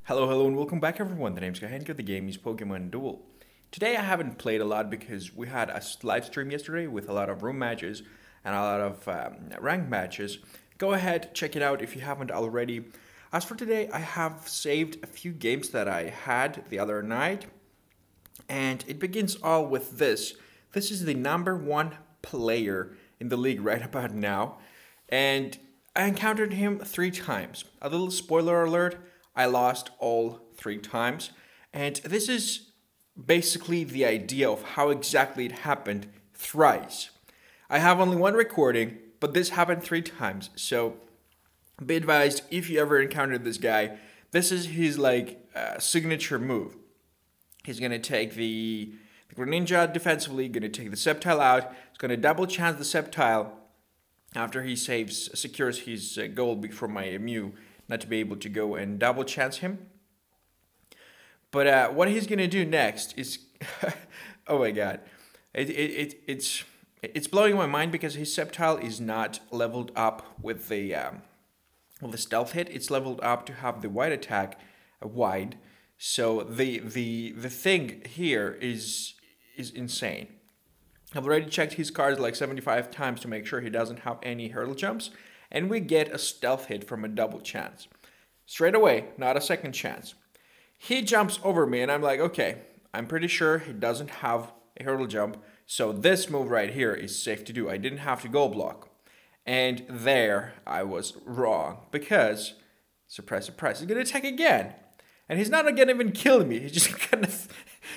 Hello, and welcome back everyone. The name's Kahenkio, the game is Pokemon Duel. Today I haven't played a lot because we had a live stream yesterday with a lot of room matches and a lot of ranked matches. Go ahead, check it out if you haven't already. As for today, I have saved a few games that I had the other night. And it begins all with this. This is the #1 player in the league right about now. And I encountered him 3 times. A little spoiler alert, I lost all 3 times. And this is basically the idea of how exactly it happened thrice. I have only one recording, but this happened 3 times. So be advised, if you ever encountered this guy, this is his signature move. He's going to take the Greninja defensively, going to take the Sceptile out. He's going to double chance the Sceptile after he secures his gold from my Mew, not to be able to go and double chance him. But what he's going to do next is, oh my god, it's blowing my mind because his Sceptile is not leveled up with the stealth hit. It's leveled up to have the wide attack wide. So the thing here is insane. I've already checked his cards like 75 times to make sure he doesn't have any hurdle jumps, and we get a stealth hit from a double chance. Straight away, not a second chance. He jumps over me and I'm like, okay, I'm pretty sure he doesn't have a hurdle jump, so this move right here is safe to do. I didn't have to gold block. And there I was wrong because, surprise, surprise, he's gonna attack again. And he's not gonna even kill me. He's just gonna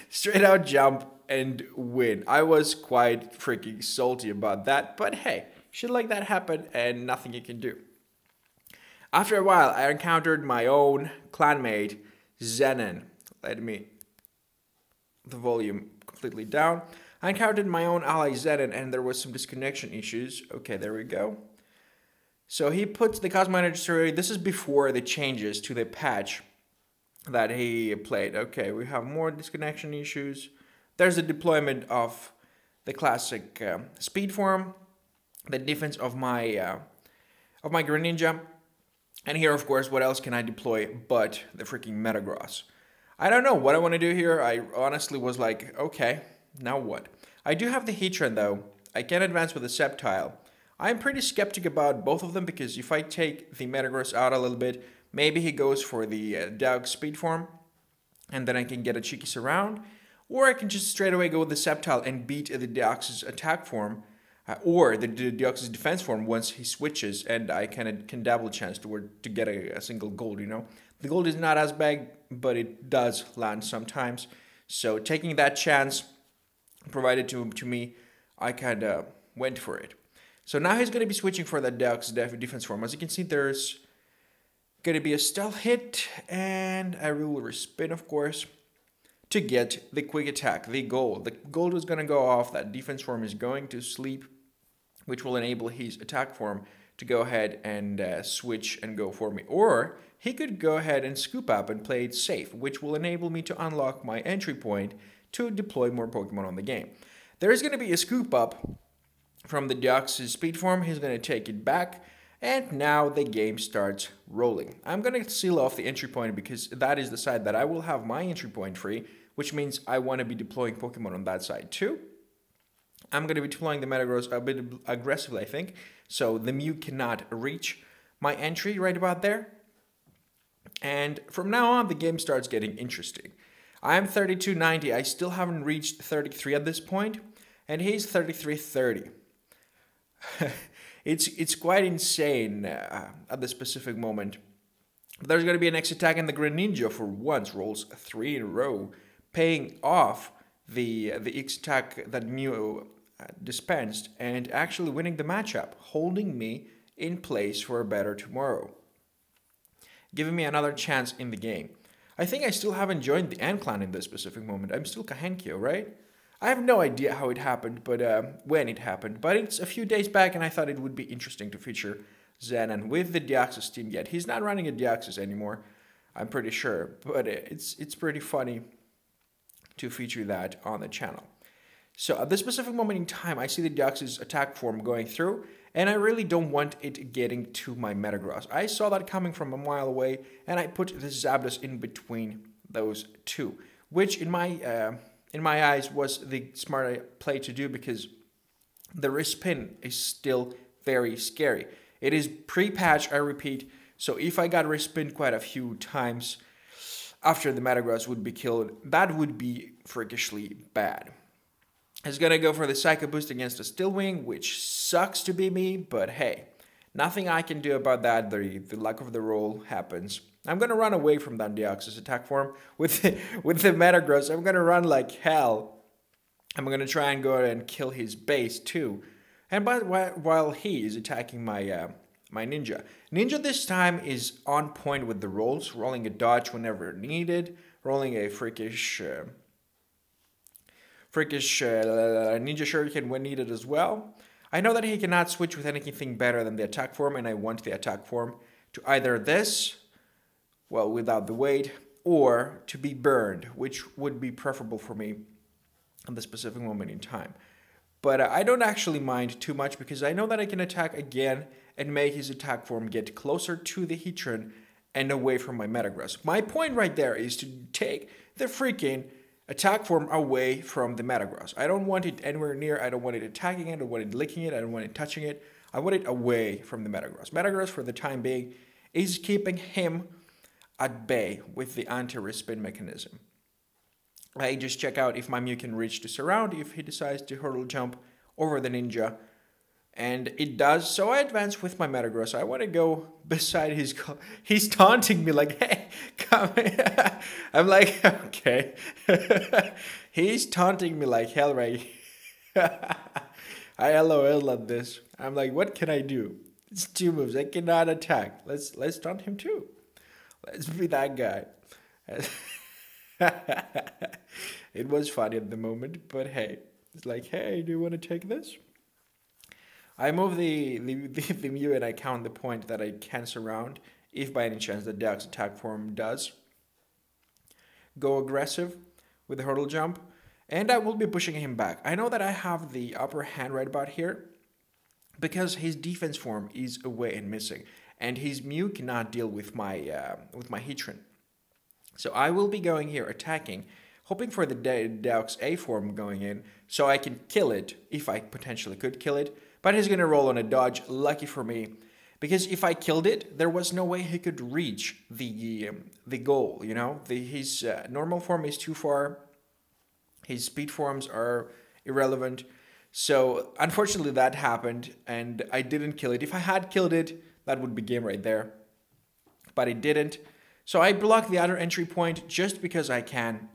straight out jump and win. I was quite freaking salty about that, but hey, shit like that happened and nothing you can do. After a while, I encountered my own clanmate, Zenon. Let me the volume completely down. I encountered my own ally Zenon and there was some disconnection issues. Okay, there we go. So he puts the Cosmo Energy. This is before the changes to the patch that he played. Okay, we have more disconnection issues. There's the deployment of the classic speed form, the defense of my Greninja, and here, of course, what else can I deploy but the freaking Metagross? I don't know what I want to do here. I honestly was like, okay, now what? I do have the Heatran though. I can advance with the Sceptile. I'm pretty skeptic about both of them because if I take the Metagross out a little bit, maybe he goes for the Deoxys speed form, and then I can get a cheeky surround. Or I can just straight away go with the Sceptile and beat the Deoxys attack form, or the Deoxys defense form once he switches, and I can double chance to get a single gold, you know. The gold is not as big, but it does land sometimes. So taking that chance provided to me, I kind of went for it. So now he's going to be switching for that Deoxys defense form. As you can see, there's going to be a stealth hit, and I will respin, of course, to get the quick attack, the gold. The gold is going to go off, that defense form is going to sleep, which will enable his attack form to go ahead and switch and go for me. Or he could go ahead and scoop up and play it safe, which will enable me to unlock my entry point to deploy more Pokemon on the game. There is going to be a scoop up from the Deoxys speed form. He's going to take it back. And now the game starts rolling. I'm going to seal off the entry point because that is the side that I will have my entry point free, which means I want to be deploying Pokemon on that side too. I'm going to be deploying the Metagross a bit aggressively, I think. So the Mew cannot reach my entry right about there. And from now on, the game starts getting interesting. I am 3290. I still haven't reached 33 at this point. And he's 3330. It's quite insane at this specific moment. There's going to be an X attack, and the Greninja for once rolls 3 in a row, paying off the X attack that Mew dispensed and actually winning the matchup, holding me in place for a better tomorrow, giving me another chance in the game. I think I still haven't joined the Ant Clan in this specific moment. I'm still Kahenkio, right? I have no idea how it happened, but when it happened. But it's a few days back, and I thought it would be interesting to feature Zenon with the Deoxys team yet. He's not running a Deoxys anymore, I'm pretty sure. But it's pretty funny to feature that on the channel. So at this specific moment in time, I see the Deoxys attack form going through, and I really don't want it getting to my Metagross. I saw that coming from a mile away, and I put the Zapdos in between those two, which in my eyes was the smart play to do, because the Respin is still very scary. It is pre-patch, I repeat, so if I got Respin quite a few times after the Metagross would be killed, that would be freakishly bad. It's gonna go for the Psycho Boost against the Steel Wing, which sucks to be me, but hey, nothing I can do about that. The luck of the roll happens. I'm gonna run away from that Deoxys attack form with the Metagross. I'm gonna run like hell. I'm gonna try and go and kill his base too. And while he is attacking my my Ninja. Ninja this time is on point with the rolls, rolling a dodge whenever needed, rolling a freakish Ninja Shuriken when needed as well. I know that he cannot switch with anything better than the attack form, and I want the attack form to either this, well, without the weight, or to be burned, which would be preferable for me at the specific moment in time. But I don't actually mind too much, because I know that I can attack again and make his attack form get closer to the Heatran and away from my Metagross. My point right there is to take the freaking attack form away from the Metagross. I don't want it anywhere near. I don't want it attacking it. I don't want it licking it. I don't want it touching it. I want it away from the Metagross. Metagross, for the time being, is keeping him at bay with the anti-respin mechanism. I just check out if my Mew can reach to surround, if he decides to hurdle jump over the Ninja. And it does, so I advance with my Metagross. I want to go beside his... He's taunting me like, hey, come here. I'm like, okay. He's taunting me like hell, right? I LOL at this. I'm like, what can I do? It's 2 moves. I cannot attack. Let's taunt him too. Let's be that guy. It was funny at the moment, but hey. It's like, hey, do you want to take this? I move the Mew and I count the point that I can surround, if by any chance the Deoxys attack form does go aggressive with the hurdle jump, and I will be pushing him back. I know that I have the upper hand right about here, because his defense form is away and missing, and his Mew cannot deal with my Heatran. So I will be going here attacking, hoping for the Deoxys A form going in, so I can kill it, if I potentially could kill it. But he's going to roll on a dodge, lucky for me. Because if I killed it, there was no way he could reach the goal, you know? His normal form is too far. His speed forms are irrelevant. So, unfortunately, that happened, and I didn't kill it. If I had killed it, that would be game right there. But it didn't. So I blocked the other entry point just because I can.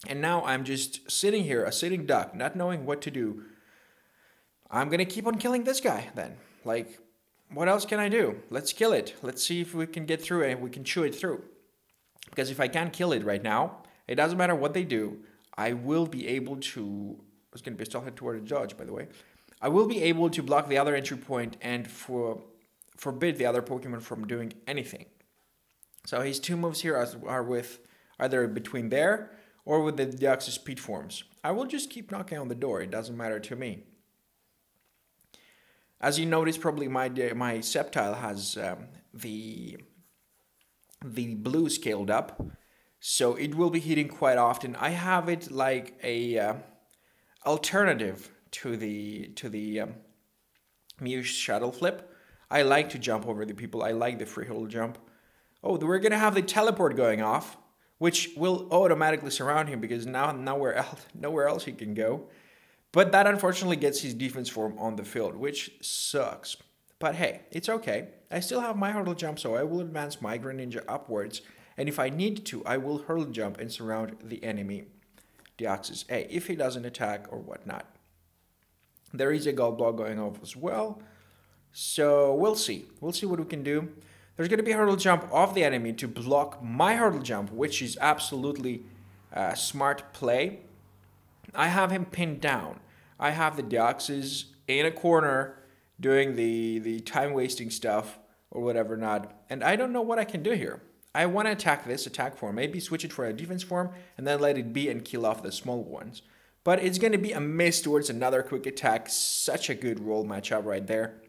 And now I'm just sitting here, a sitting duck, not knowing what to do. I'm going to keep on killing this guy then. Like, what else can I do? Let's kill it. Let's see if we can get through it and we can chew it through. Because if I can't kill it right now, it doesn't matter what they do, I will be able to... I was going to be still head toward a dodge, by the way. I will be able to block the other entry point and forbid the other Pokemon from doing anything. So his 2 moves here are with either between there or with the Deoxys speed forms. I will just keep knocking on the door. It doesn't matter to me. As you notice, probably my Sceptile has the blue scaled up, so it will be hitting quite often. I have it like a alternative to the Mew Shuttle Flip. I like to jump over the people. I like the free hurdle jump. Oh, we're gonna have the teleport going off, which will automatically surround him because now nowhere else he can go. But that unfortunately gets his defense form on the field, which sucks. But hey, it's okay. I still have my hurdle jump, so I will advance my Greninja upwards. And if I need to, I will hurdle jump and surround the enemy Deoxys A if he doesn't attack or whatnot. There is a Gold Block going off as well. So we'll see. We'll see what we can do. There's going to be a hurdle jump off the enemy to block my hurdle jump, which is absolutely a smart play. I have him pinned down. I have the Deoxys in a corner doing the time-wasting stuff or whatever not. And I don't know what I can do here. I want to attack this attack form. Maybe switch it for a defense form and then let it be and kill off the small ones. But it's going to be a miss towards another quick attack. Such a good roll matchup right there.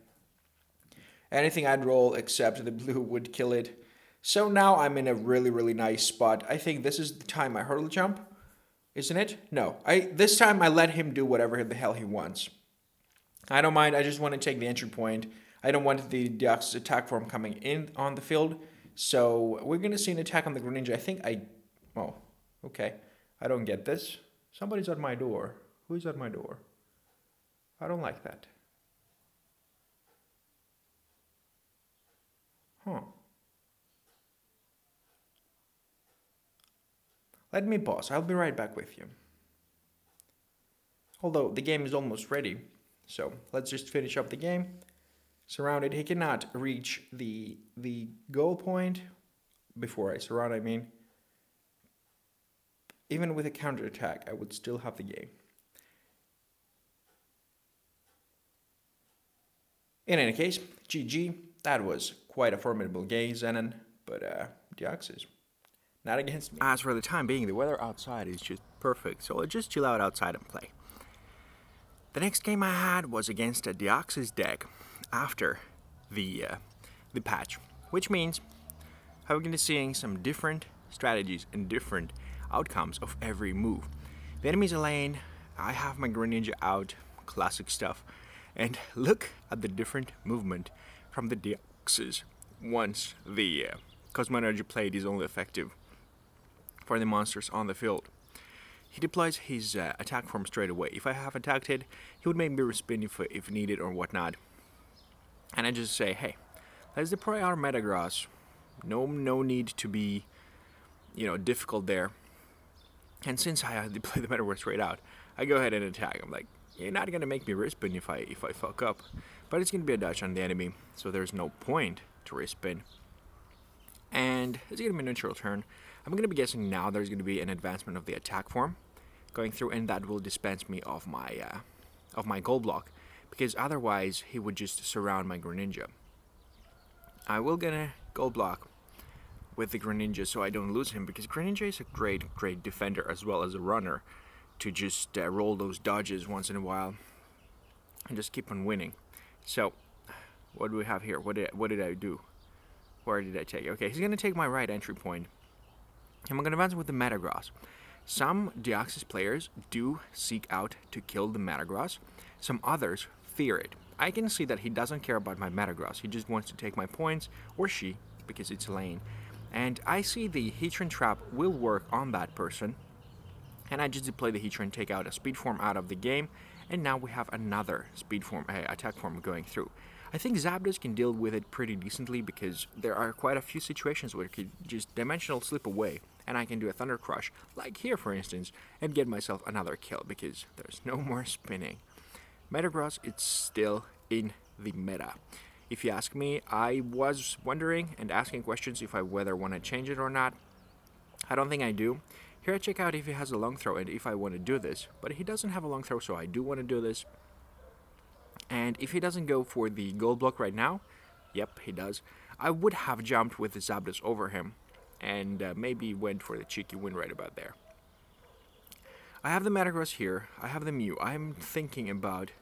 Anything I'd roll except the blue would kill it. So now I'm in a really, really nice spot. I think this is the time I hurdle jump, isn't it? No, this time I let him do whatever the hell he wants. I don't mind, I just want to take the entry point. I don't want the Deoxys attack form coming in on the field. So we're going to see an attack on the Greninja. Oh, okay. I don't get this. Somebody's at my door. Who's at my door? I don't like that. Huh. Let me pause. I'll be right back with you. Although the game is almost ready. So let's just finish up the game. Surrounded. He cannot reach the goal point. Before I surround, I mean. Even with a counterattack, I would still have the game. In any case, GG. That was quite a formidable game, Zenon. But Deoxys, not against me. As for the time being, the weather outside is just perfect. So let's just chill out outside and play. The next game I had was against a Deoxys deck after the patch, which means I'm going to be seeing some different strategies and different outcomes of every move. The enemy's a lane, I have my Greninja out, classic stuff, and look at the different movement from the Deoxys once the Cosmo Energy Plate is only effective for the monsters on the field. He deploys his attack form straight away. If I have attacked it, he would make me respin if needed or whatnot. And I just say, hey, let's deploy our Metagross. No need to be, difficult there. And since I deploy the Metagross straight out, I go ahead and attack. I'm like, you're not gonna make me respin if I fuck up, but it's gonna be a dodge on the enemy, so there's no point to respin. And it's gonna be a neutral turn. I'm gonna be guessing now there's gonna be an advancement of the attack form going through, and that will dispense me of my gold block, because otherwise he would just surround my Greninja. I will gonna gold block with the Greninja so I don't lose him, because Greninja is a great defender as well as a runner to just roll those dodges once in a while and just keep on winning. So what do we have here? What did I do? Where did I take? Okay, he's gonna take my right entry point. I'm gonna advance with the Metagross. Some Deoxys players do seek out to kill the Metagross. Some others fear it. I can see that he doesn't care about my Metagross. He just wants to take my points, or she, because it's a lane. And I see the Heatran Trap will work on that person. And I just deploy the Heatran, take out a speed form out of the game, and now we have another speed form, attack form going through. I think Zapdos can deal with it pretty decently, because there are quite a few situations where it could just dimensional slip away, and I can do a Thunder Crush, like here for instance, and get myself another kill, because there's no more spinning. Metagross, it's still in the meta. If you ask me, I was wondering and asking questions if I whether want to change it or not. I don't think I do. Here I check out if he has a long throw and if I want to do this, but he doesn't have a long throw, so I do want to do this. And if he doesn't go for the gold block right now, yep, he does, I would have jumped with the Zapdos over him and maybe went for the cheeky win right about there. I have the Metagross here, I have the Mew. I'm thinking about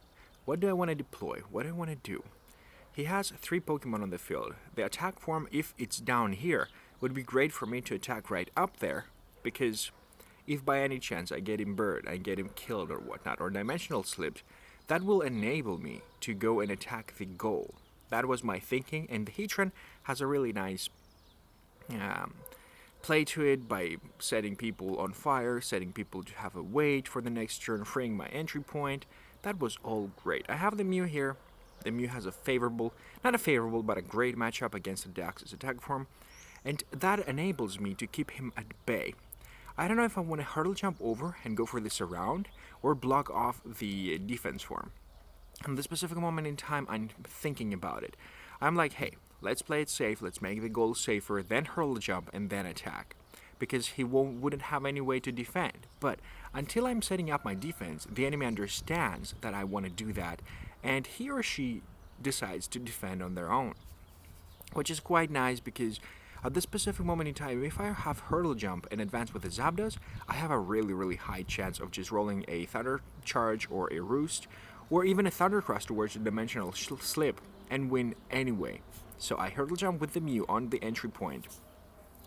what do I want to deploy, what do I want to do. He has 3 Pokemon on the field. The attack form, if it's down here, would be great for me to attack right up there, because if by any chance I get him bird, I get him killed or whatnot, or dimensional slipped, that will enable me to go and attack the goal. That was my thinking, and the Heatran has a really nice play to it by setting people on fire, setting people to have a wait for the next turn, freeing my entry point. That was all great. I have the Mew here. The Mew has a favorable, not a favorable, but a great matchup against the Deoxys attack form, and that enables me to keep him at bay. I don't know if I want to hurdle jump over and go for the surround, or block off the defense form. At this specific moment in time, I'm thinking about it. I'm like, hey, let's play it safe, let's make the goal safer, then hurdle jump, and then attack. Because he wouldn't have any way to defend. But until I'm setting up my defense, the enemy understands that I want to do that, and he or she decides to defend on their own. Which is quite nice, because At this specific moment in time, if I have Hurdle Jump and advance with the Zapdos, I have a really high chance of just rolling a Thunder Charge or a Roost, or even a Thunder Cross towards a Dimensional Slip, and win anyway. So I Hurdle Jump with the Mew on the entry point.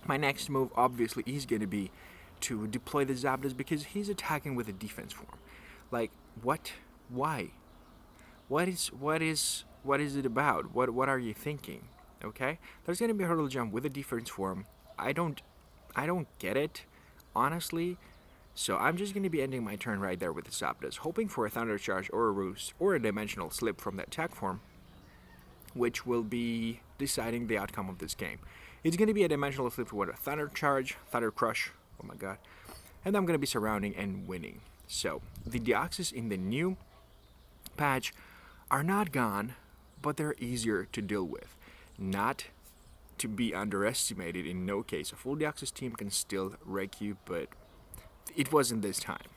My next move, obviously, is going to be to deploy the Zapdos because he's attacking with a defense form. Like, what? Why? What is it about? What are you thinking? Okay? There's gonna be a Hurdle Jump with a defense form. I don't get it, honestly. So I'm just gonna be ending my turn right there with the Zapdos, hoping for a Thunder Charge or a Roost or a Dimensional Slip from the attack form, which will be deciding the outcome of this game. It's gonna be a Dimensional Slip with a Thunder Charge, Thunder Crush, oh my god, and I'm gonna be surrounding and winning. So the Deoxys in the new patch are not gone, but they're easier to deal with. Not to be underestimated in no case. A full Deoxys team can still wreck you, but it wasn't this time.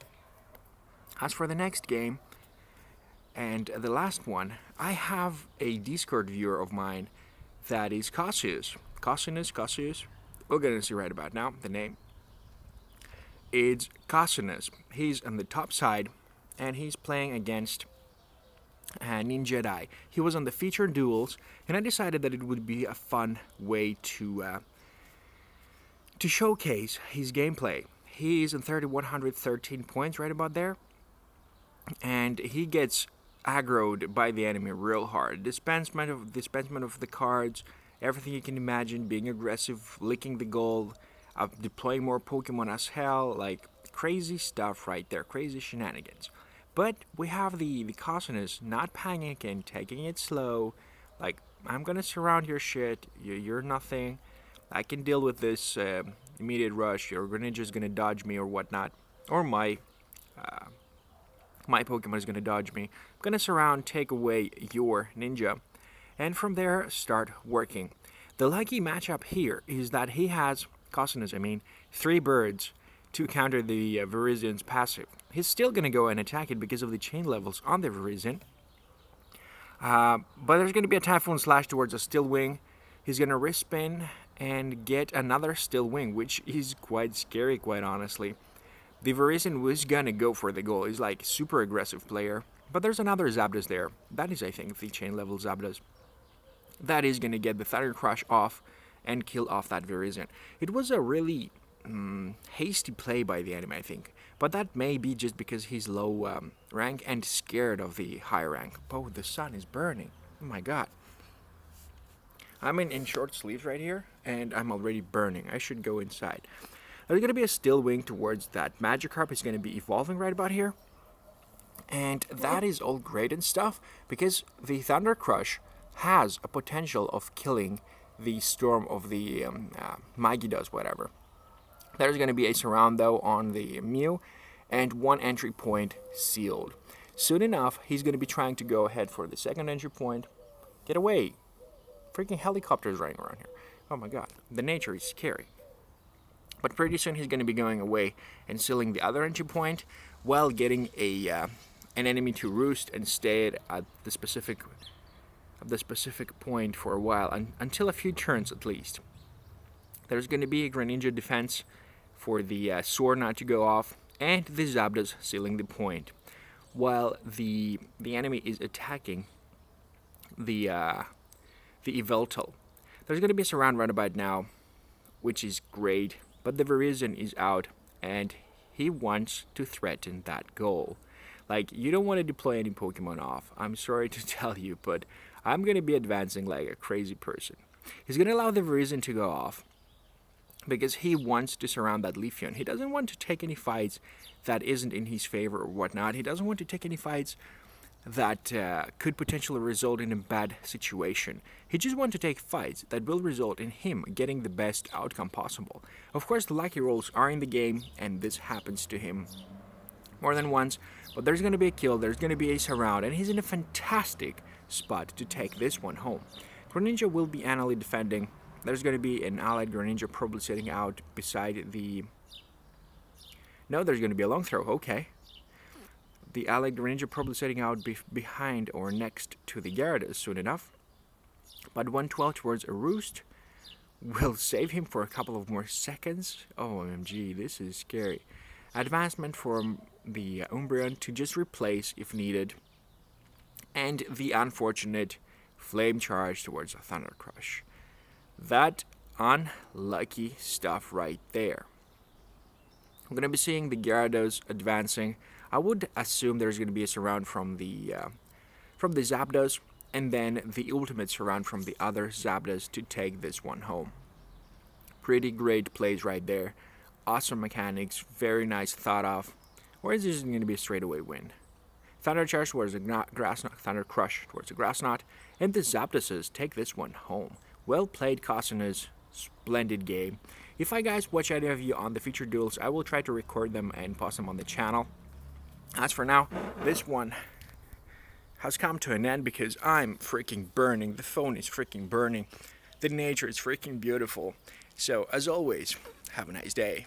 As for the next game, and the last one, I have a Discord viewer of mine that is Cassius. Cassius. We're gonna see right about now the name. It's Cassius. He's on the top side, and he's playing against Ninja Dai. He was on the featured duels, and I decided that it would be a fun way to showcase his gameplay. He's on 3,113 points, right about there, and he gets aggroed by the enemy real hard. Dispensement of the cards, everything you can imagine, being aggressive, licking the gold, deploying more Pokemon as hell, like crazy stuff right there, crazy shenanigans. But we have the Cassius not panicking, taking it slow, like, I'm gonna surround your shit, you're nothing, I can deal with this immediate rush, your Greninja's gonna dodge me or whatnot, or my Pokemon is gonna dodge me. I'm gonna surround, take away your Ninja, and from there start working. The lucky matchup here is that he has, Cassius, 3 birds to counter the Virizian's passive. He's still going to go and attack it because of the chain levels on the Virizian. But there's going to be a Typhoon Slash towards a Steel Wing. He's going to wrist spin and get another Steel Wing, which is quite scary, quite honestly. The Virizian was going to go for the goal. He's like super aggressive player. But there's another Zapdos there. That is, I think, the chain level Zapdos. That is going to get the Thunder Crush off and kill off that Virizian. It was a really hasty play by the enemy, I think, but that may be just because he's low rank and scared of the high rank. Oh, the sun is burning. Oh my god. I'm in short sleeves right here, and I'm already burning. I should go inside. There's going to be a Steel Wing towards that Magikarp. It's going to be evolving right about here, and that is all great and stuff, because the Thunder Crush has a potential of killing the Storm of the Magidos, whatever. There's going to be a surround, though, on the Mew, and 1 entry point sealed. Soon enough, he's going to be trying to go ahead for the second entry point. Get away. Freaking helicopters running around here. Oh my god. The nature is scary. But pretty soon he's going to be going away and sealing the other entry point while getting an enemy to roost and stay at the specific point for a while, until a few turns at least. There's going to be a Greninja defense for the sword not to go off, and the Zapdos sealing the point, while the enemy is attacking the Yveltal. There's going to be a surround right about now, which is great, but the Virizian is out, and he wants to threaten that goal. Like, you don't want to deploy any Pokemon off. I'm sorry to tell you, but I'm going to be advancing like a crazy person. He's going to allow the Virizian to go off, because he wants to surround that Leafeon. He doesn't want to take any fights that isn't in his favor or whatnot. He doesn't want to take any fights that could potentially result in a bad situation. He just wants to take fights that will result in him getting the best outcome possible. Of course, the lucky rolls are in the game, and this happens to him more than once, but there's going to be a kill, there's going to be a surround, and he's in a fantastic spot to take this one home. Greninja will be anally defending. There's going to be an allied Greninja probably sitting out beside the... No, there's going to be a long throw, okay. The allied Greninja probably sitting out behind or next to the Gyarados soon enough. But 112 towards a Roost will save him for a couple of more seconds. OMG, this is scary. Advancement from the Umbreon to just replace if needed. And the unfortunate Flame Charge towards a Thunder Crush. That unlucky stuff right there. I'm going to be seeing the Gyarados advancing. I would assume there's going to be a surround from the Zapdos, and then the ultimate surround from the other Zapdos to take this one home. Pretty great plays right there. Awesome mechanics, very nice thought of. Or is this going to be a straightaway win? Thunder Charge towards the Grass Knot, Thunder Crush towards the Grass Knot, and the Zapdoses take this one home. Well played, Casanus. Splendid game. If I guys watch any of you on the featured duels, I will try to record them and post them on the channel. As for now, this one has come to an end because I'm freaking burning. The phone is freaking burning. The nature is freaking beautiful. So, as always, have a nice day.